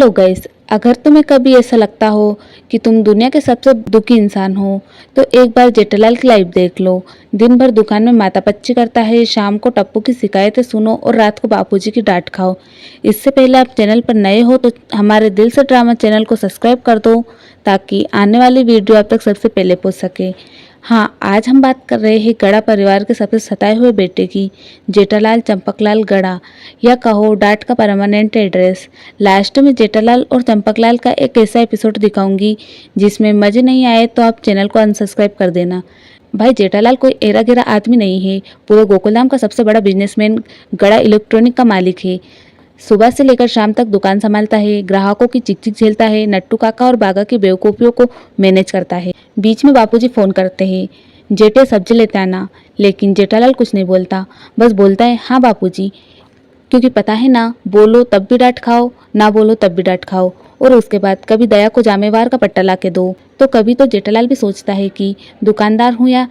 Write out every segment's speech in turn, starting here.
Hello guys, अगर तुम्हें कभी ऐसा लगता हो कि तुम दुनिया के सबसे दुखी इंसान हो तो एक बार जेठालाल की लाइफ देख लो। दिन भर दुकान में मातापच्ची करता है, शाम को टप्पू की शिकायतें सुनो और रात को बापूजी की डांट खाओ। इससे पहले आप चैनल पर नए हो तो हमारे दिल से ड्रामा चैनल को सब्सक्राइब कर दो ताकि आने वाली वीडियो आप तक सबसे पहले पहुंच सके। हाँ, आज हम बात कर रहे हैं गड़ा परिवार के सबसे सताए हुए बेटे की, जेठालाल चंपकलाल गड़ा, या कहो डांट का परमानेंट एड्रेस। लास्ट में जेठालाल और चंपकलाल का एक ऐसा एपिसोड दिखाऊंगी जिसमें मजे नहीं आए तो आप चैनल को अनसब्सक्राइब कर देना। भाई जेठालाल कोई एरा गिरा आदमी नहीं है, पूरे गोकुलधाम का सबसे बड़ा बिजनेसमैन गड़ा इलेक्ट्रॉनिक का मालिक है। सुबह से लेकर शाम तक दुकान संभालता है, ग्राहकों की चिकचिक झेलता है, नट्टू काका और बागा की बेवकूफियों को मैनेज करता है। बीच में बापूजी फोन करते हैं, जेठे सब्जी लेते आना, लेकिन जेठालाल कुछ नहीं बोलता, बस बोलता है हाँ बापूजी, क्योंकि पता है ना, बोलो तब भी डांट खाओ, ना बोलो तब भी डांट खाओ। और उसके बाद कभी दया को जामेवार का पट्टा ला के दो, तो कभी तो जेठालाल भी सोचता है कि दुकानदार हूँ या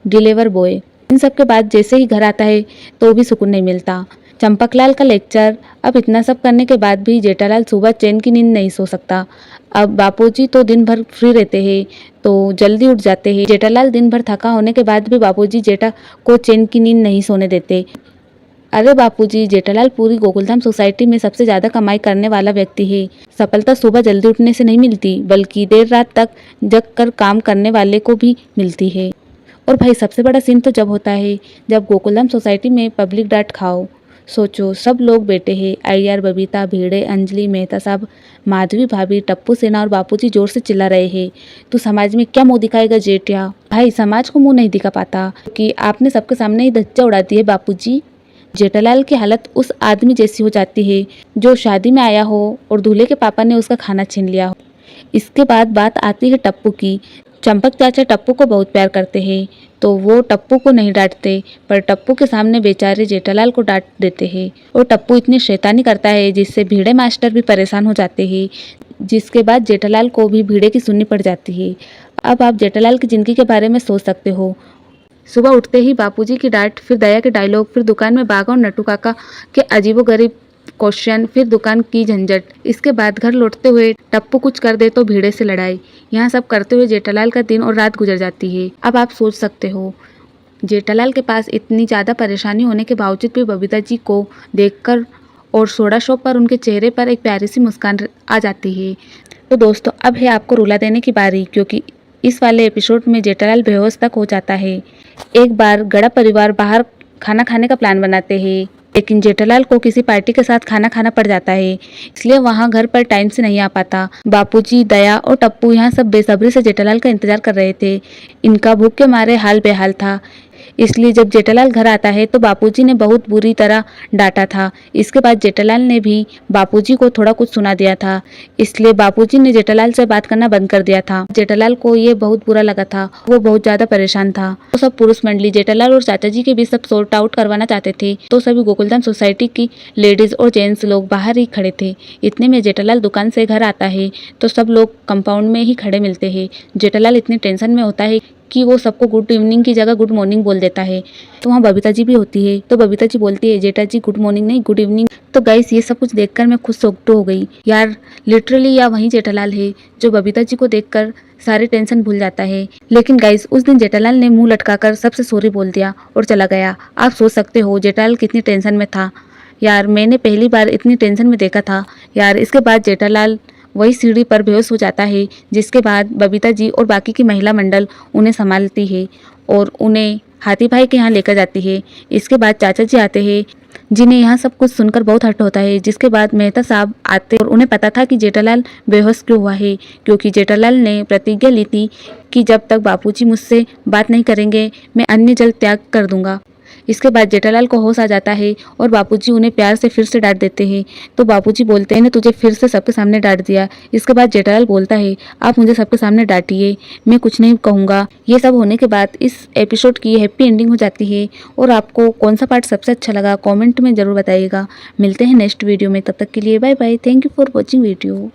डिलीवर बॉय। इन सब के बाद जैसे ही घर आता है तो भी सुकून नहीं मिलता। चंपकलाल का लेक्चर। अब इतना सब करने के बाद भी जेठालाल सुबह चैन की नींद नहीं सो सकता। अब बापूजी तो दिन भर फ्री रहते हैं तो जल्दी उठ जाते हैं। जेठालाल दिन भर थका होने के बाद भी बापूजी जेठा को चैन की नींद नहीं सोने देते। अरे बापूजी, जेठालाल पूरी गोकुलधाम सोसाइटी में सबसे ज्यादा कमाई करने वाला व्यक्ति है। सफलता सुबह जल्दी उठने से नहीं मिलती, बल्कि देर रात तक जग कर काम करने वाले को भी मिलती है। और भाई सबसे बड़ा सीन तो जब होता है जब गोकुलधाम सोसाइटी में पब्लिक डांट खाओ। सोचो, सब लोग बैठे हैं, अय्यर, बबीता, भिड़े, अंजलि, मेहता साहब, माधवी भाभी, टप्पू सेना और बापूजी जोर से चिल्ला रहे हैं, तू समाज में क्या मुंह दिखाएगा जेठिया। भाई समाज को मुंह नहीं दिखा पाता कि आपने सबके सामने ही धज्जा उड़ा दी है बापूजी। जेठालाल की हालत उस आदमी जैसी हो जाती है जो शादी में आया हो और दूल्हे के पापा ने उसका खाना छीन लिया हो। इसके बाद बात आती है टप्पू की। चंपक चाचा टप्पू को बहुत प्यार करते हैं तो वो टप्पू को नहीं डांटते, पर टप्पू के सामने बेचारे जेठालाल को डांट देते हैं। और टप्पू इतनी शैतानी करता है जिससे भिड़े मास्टर भी परेशान हो जाते हैं, जिसके बाद जेठालाल को भी भिड़े की सुननी पड़ जाती है। अब आप जेठालाल की जिंदगी के बारे में सोच सकते हो। सुबह उठते ही बापूजी की डांट, फिर दया के डायलॉग, फिर दुकान में बागा और नट्टू काका के अजीबोगरीब क्वेश्चन, फिर दुकान की झंझट। इसके बाद घर लौटते हुए टप्पू कुछ कर दे तो भिड़े से लड़ाई। यहाँ सब करते हुए जेठालाल का दिन और रात गुजर जाती है। अब आप सोच सकते हो जेठालाल के पास इतनी ज़्यादा परेशानी होने के बावजूद भी बबीता जी को देखकर और सोडा शॉप पर उनके चेहरे पर एक प्यारी सी मुस्कान आ जाती है। तो दोस्तों, अब है आपको रुला देने की बारी, क्योंकि इस वाले एपिसोड में जेठालाल बेहोश तक हो जाता है। एक बार गड़ा परिवार बाहर खाना खाने का प्लान बनाते हैं, लेकिन जेठालाल को किसी पार्टी के साथ खाना खाना पड़ जाता है, इसलिए वहां घर पर टाइम से नहीं आ पाता। बापूजी, दया और टप्पू यहाँ सब बेसब्री से जेठालाल का इंतजार कर रहे थे। इनका भूख के मारे हाल बेहाल था, इसलिए जब जेठालाल घर आता है तो बापूजी ने बहुत बुरी तरह डांटा था। इसके बाद जेठालाल ने भी बापूजी को थोड़ा कुछ सुना दिया था, इसलिए बापूजी ने जेठालाल से बात करना बंद कर दिया था। जेठालाल को ये बहुत बुरा लगा था, वो बहुत ज्यादा परेशान था। तो सब पुरुष मंडली जेठालाल और चाचा जी के बीच सब सॉर्ट आउट करवाना चाहते थे, तो सभी गोकुलधाम सोसाइटी की लेडीज और जेंट्स लोग बाहर ही खड़े थे। इतने में जेठालाल दुकान से घर आता है तो सब लोग कंपाउंड में ही खड़े मिलते हैं। जेठालाल इतने टेंशन में होता है कि वो सबको गुड इवनिंग की जगह गुड मॉर्निंग बोल देता है। तो वहाँ बबीता जी भी होती है, तो बबीता जी बोलती है, जेठा जी गुड मॉर्निंग नहीं गुड इवनिंग। तो गाइस, ये सब कुछ देखकर मैं खुद सोक्टो हो गई यार। लिटरली या वही जेठालाल है जो बबीता जी को देखकर सारे टेंशन भूल जाता है। लेकिन गाइस, उस दिन जेठालाल ने मुंह लटकाकर सबसे सॉरी बोल दिया और चला गया। आप सोच सकते हो जेठालाल कितनी टेंशन में था यार। मैंने पहली बार इतनी टेंशन में देखा था यार। इसके बाद जेठालाल वही सीढ़ी पर बेहोश हो जाता है, जिसके बाद बबीता जी और बाकी की महिला मंडल उन्हें संभालती है और उन्हें हाथी भाई के यहाँ लेकर जाती है। इसके बाद चाचा जी आते हैं, जिन्हें यहाँ सब कुछ सुनकर बहुत हर्ट होता है। जिसके बाद मेहता साहब आते और उन्हें पता था कि जेठालाल बेहोश क्यों हुआ है, क्योंकि जेठालाल ने प्रतिज्ञा ली थी कि जब तक बापूजी मुझसे बात नहीं करेंगे मैं अन्य जल त्याग कर दूंगा। इसके बाद जेठालाल को होश आ जाता है और बापूजी उन्हें प्यार से फिर से डांट देते हैं। तो बापूजी बोलते हैं, मैंने तुझे फिर से सबके सामने डांट दिया। इसके बाद जेठालाल बोलता है, आप मुझे सबके सामने डांटिए, मैं कुछ नहीं कहूँगा। ये सब होने के बाद इस एपिसोड की हैप्पी एंडिंग हो जाती है। और आपको कौन सा पार्ट सबसे अच्छा लगा कॉमेंट में ज़रूर बताइएगा। मिलते हैं नेक्स्ट वीडियो में, तब तक के लिए bye bye. Thank you for watching video.